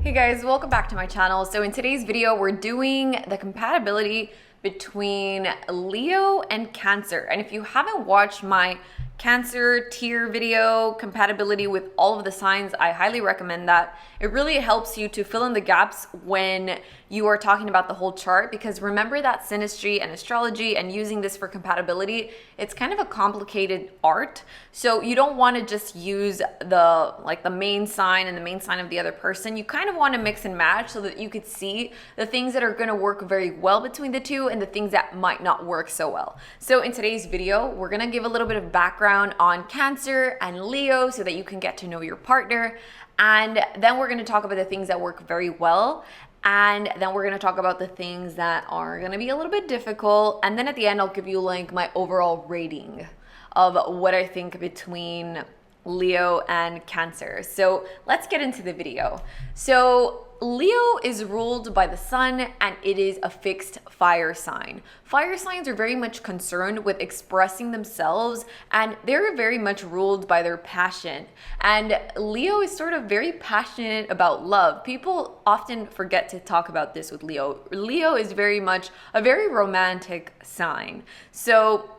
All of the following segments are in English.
Hey guys, welcome back to my channel. So in today's video, we're doing the compatibility between Leo and Cancer. And if you haven't watched my Cancer tier video, compatibility with all of the signs, I highly recommend that. It really helps you to fill in the gaps when you are talking about the whole chart, because remember that synastry and astrology and using this for compatibility, it's kind of a complicated art. So you don't want to just use the main sign and the main sign of the other person. You kind of want to mix and match so that you could see the things that are going to work very well between the two and the things that might not work so well. So in today's video, we're going to give a little bit of background on Cancer and Leo so that you can get to know your partner. And then we're going to talk about the things that work very well. And then we're going to talk about the things that are going to be a little bit difficult. And then at the end, I'll give you like my overall rating of what I think between Leo and Cancer. So let's get into the video. So Leo is ruled by the sun and it is a fixed fire sign. Fire signs are very much concerned with expressing themselves and they're very much ruled by their passion. And Leo is sort of very passionate about love. People often forget to talk about this with Leo. Leo is very much a very romantic sign. So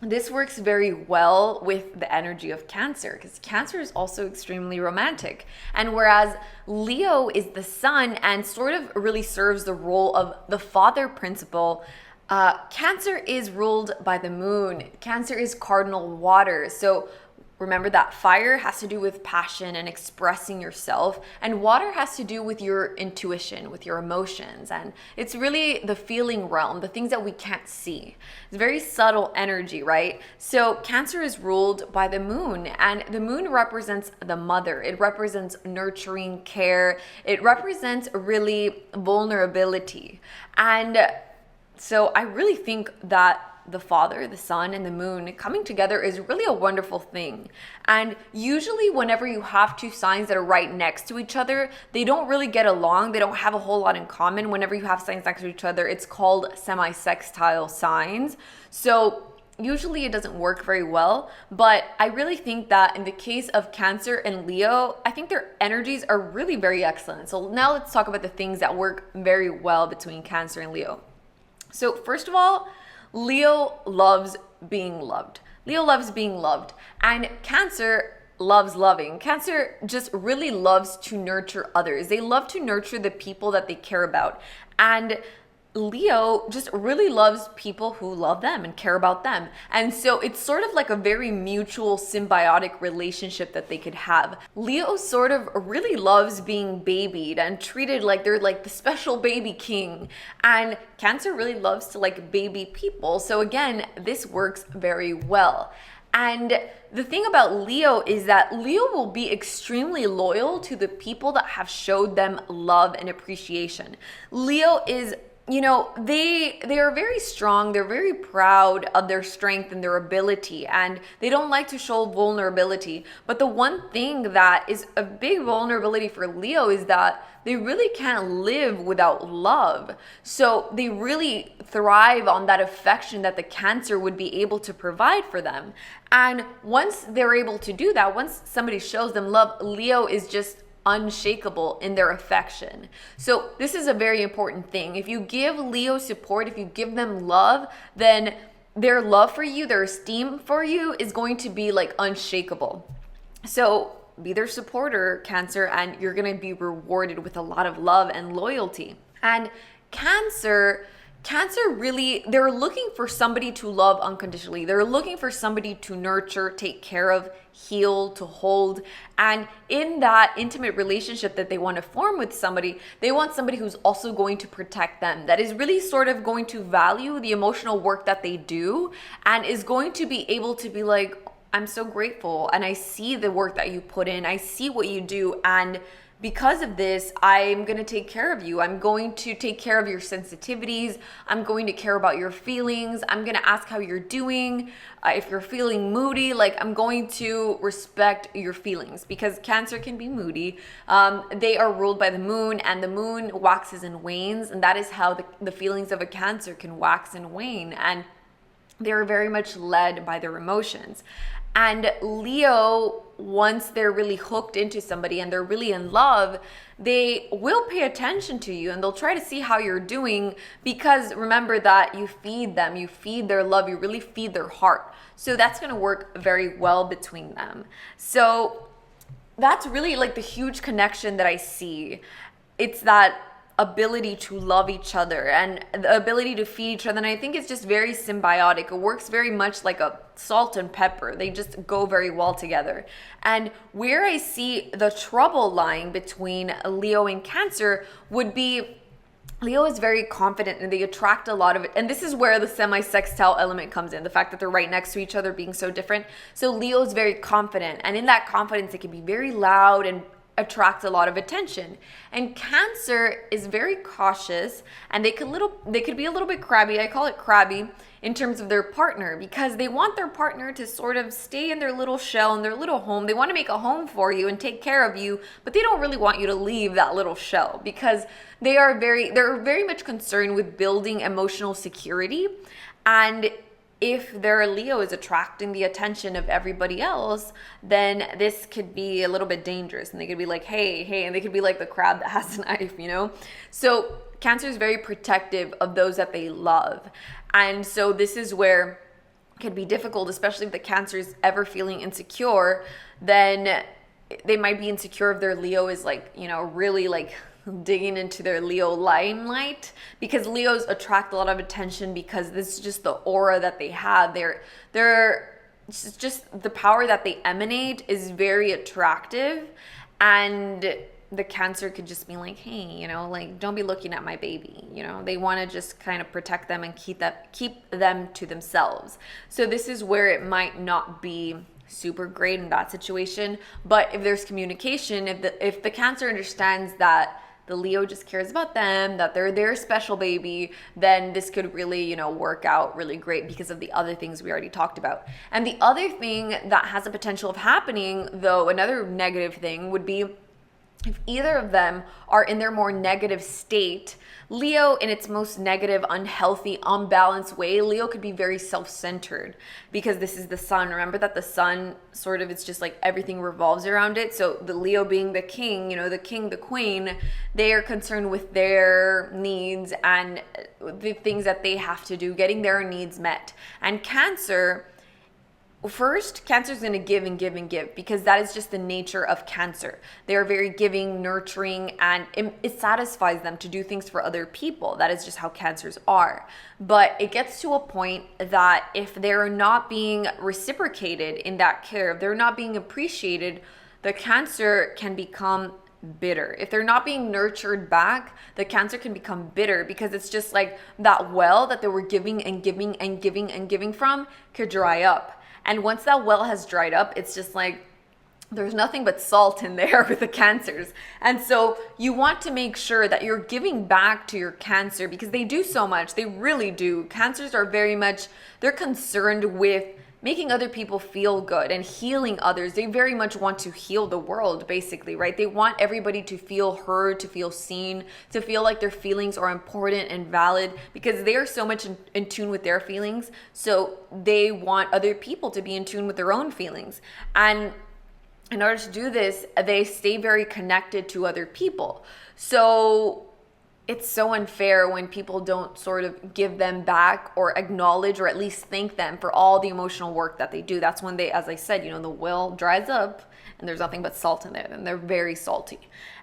this works very well with the energy of Cancer because Cancer is also extremely romantic. And whereas Leo is the sun and sort of really serves the role of the father principle, Cancer is ruled by the moon. Cancer is cardinal water. So remember that fire has to do with passion and expressing yourself, and water has to do with your intuition, with your emotions. And it's really the feeling realm, the things that we can't see. It's very subtle energy, right? So Cancer is ruled by the moon, and the moon represents the mother. It represents nurturing care. It represents really vulnerability. And so I really think that the father, the sun, and the moon coming together is really a wonderful thing. And usually whenever you have two signs that are right next to each other, they don't really get along. They don't have a whole lot in common. Whenever you have signs next to each other, it's called semi-sextile signs. So usually it doesn't work very well, but I really think that in the case of Cancer and Leo, I think their energies are really very excellent. So now let's talk about the things that work very well between Cancer and Leo. So first of all, Leo loves being loved. Leo loves being loved, and Cancer loves loving. Cancer just really loves to nurture others. They love to nurture the people that they care about. And Leo just really loves people who love them and care about them. And so it's sort of like a very mutual symbiotic relationship that they could have. Leo sort of really loves being babied and treated like they're like the special baby king. And Cancer really loves to like baby people. So again, this works very well. And the thing about Leo is that Leo will be extremely loyal to the people that have showed them love and appreciation. Leo is, they are very strong. They're very proud of their strength and their ability, and they don't like to show vulnerability. But the one thing that is a big vulnerability for Leo is that they really can't live without love. So they really thrive on that affection that the Cancer would be able to provide for them. And once they're able to do that, once somebody shows them love, Leo is just unshakable in their affection. So this is a very important thing. If you give Leo support, if you give them love, then their love for you, their esteem for you is going to be like unshakable. So be their supporter, Cancer, and you're going to be rewarded with a lot of love and loyalty. And Cancer really, they're looking for somebody to love unconditionally. They're looking for somebody to nurture, take care of, heal, to hold. And in that intimate relationship that they want to form with somebody, they want somebody who's also going to protect them, that is really sort of going to value the emotional work that they do and is going to be able to be like, I'm so grateful and I see the work that you put in. I see what you do, and because of this, I'm going to take care of you. I'm going to take care of your sensitivities. I'm going to care about your feelings. I'm going to ask how you're doing. If you're feeling moody, like I'm going to respect your feelings, because Cancer can be moody. They are ruled by the moon, and the moon waxes and wanes. And that is how the feelings of a Cancer can wax and wane. And they're very much led by their emotions. And Leo, once they're really hooked into somebody and they're really in love, they will pay attention to you and they'll try to see how you're doing, because remember that you feed them, you feed their love, you really feed their heart. So that's going to work very well between them. So that's really like the huge connection that I see. It's that ability to love each other and the ability to feed each other. And I think it's just very symbiotic. It works very much like a salt and pepper. They just go very well together. And where I see the trouble lying between Leo and Cancer would be Leo is very confident and they attract a lot of it. And this is where the semi-sextile element comes in, the fact that they're right next to each other being so different. So Leo is very confident. And in that confidence, it can be very loud and attracts a lot of attention. And Cancer is very cautious, and they could be a little bit crabby. I call it crabby in terms of their partner, because they want their partner to sort of stay in their little shell, in their little home. They want to make a home for you and take care of you, but they don't really want you to leave that little shell, because they're very much concerned with building emotional security. And if their Leo is attracting the attention of everybody else, then this could be a little bit dangerous. And they could be like, hey, and they could be like the crab that has a knife, you know? So Cancer is very protective of those that they love. And so this is where it can be difficult, especially if the Cancer is ever feeling insecure. Then they might be insecure if their Leo is like, you know, really like digging into their Leo limelight, because Leos attract a lot of attention because this is just the aura that they have. They're just the power that they emanate is very attractive, and the Cancer could just be like, hey, you know, like, don't be looking at my baby. You know, they want to just kind of protect them and keep them to themselves. So this is where it might not be super great in that situation. But if there's communication, if the Cancer understands that the Leo just cares about them, that they're their special baby, then this could really, you know, work out really great because of the other things we already talked about. And the other thing that has a potential of happening, though, another negative thing would be if either of them are in their more negative state. Leo, in its most negative, unhealthy, unbalanced way, Leo could be very self-centered, because this is the sun. Remember that the sun sort of, it's just like everything revolves around it. So the Leo being the king, you know, the king, the queen, they are concerned with their needs and the things that they have to do, getting their needs met. And Cancer, first, Cancer is going to give and give and give, because that is just the nature of Cancer. They are very giving, nurturing, and it satisfies them to do things for other people. That is just how Cancers are. But it gets to a point that if they're not being reciprocated in that care, if they're not being appreciated, the Cancer can become bitter. If they're not being nurtured back, the Cancer can become bitter, because it's just like that well that they were giving and giving and giving and giving from could dry up. And once that well has dried up, it's just like there's nothing but salt in there with the Cancers. And so you want to make sure that you're giving back to your Cancer, because they do so much. They really do. Cancers are very much, they're concerned with making other people feel good and healing others. They very much want to heal the world, basically, right? They want everybody to feel heard, to feel seen, to feel like their feelings are important and valid, because they are so much in tune with their feelings. So they want other people to be in tune with their own feelings. And in order to do this, they stay very connected to other people. So it's so unfair when people don't sort of give them back or acknowledge or at least thank them for all the emotional work that they do. That's when they, as I said, you know, the well dries up and there's nothing but salt in there, and they're very salty.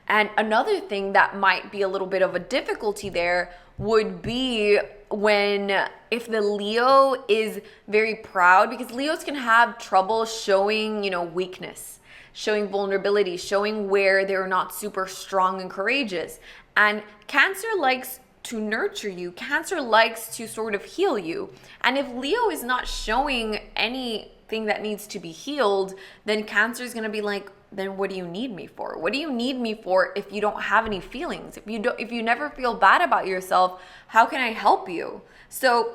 And another thing that might be a little bit of a difficulty there would be if the Leo is very proud, because Leos can have trouble showing, you know, weakness, showing vulnerability, showing where they're not super strong and courageous. And Cancer likes to nurture you. Cancer likes to sort of heal you. And if Leo is not showing anything that needs to be healed, then Cancer is going to be like, then what do you need me for? What do you need me for if you don't have any feelings? If you never feel bad about yourself, how can I help you? So,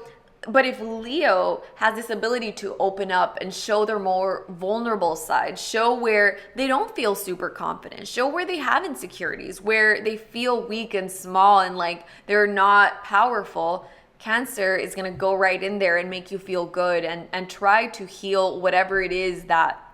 but if Leo has this ability to open up and show their more vulnerable side, show where they don't feel super confident, show where they have insecurities, where they feel weak and small and like they're not powerful, Cancer is going to go right in there and make you feel good and try to heal whatever it is that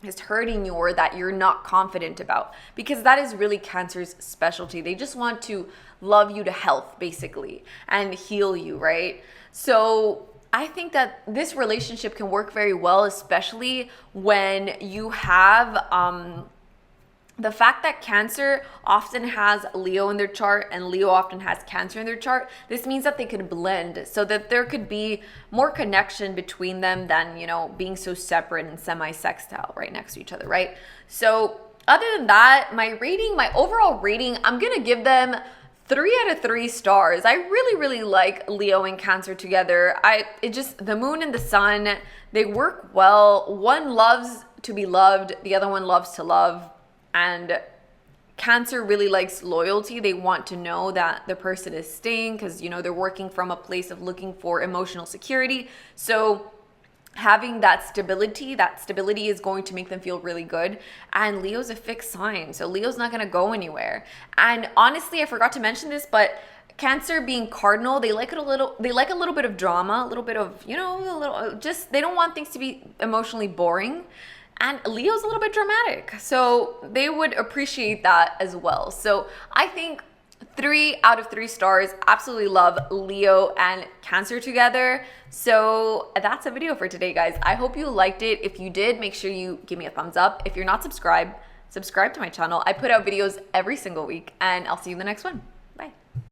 is hurting you or that you're not confident about, because that is really Cancer's specialty. They just want to love you to health basically and heal you, right? So I think that this relationship can work very well, especially when you have the fact that Cancer often has Leo in their chart and Leo often has Cancer in their chart. This means that they could blend, so that there could be more connection between them than, you know, being so separate and semi-sextile right next to each other, right? So other than that, my overall rating, I'm gonna give them 3 out of 3 stars. I really like Leo and Cancer together. The moon and the sun, they work well. One loves to be loved, the other one loves to love. And Cancer really likes loyalty. They want to know that the person is staying because, you know, they're working from a place of looking for emotional security. So having that stability is going to make them feel really good. And Leo's a fixed sign, so Leo's not going to go anywhere. And honestly, I forgot to mention this, but Cancer being cardinal, they like a little bit of drama, a little bit of, you know, they don't want things to be emotionally boring. And Leo's a little bit dramatic, so they would appreciate that as well. So I think 3 out of 3 stars. Absolutely love Leo and Cancer together. So that's a video for today, guys. I hope you liked it. If you did, make sure you give me a thumbs up. If you're not subscribed, subscribe to my channel. I put out videos every single week, and I'll see you in the next one.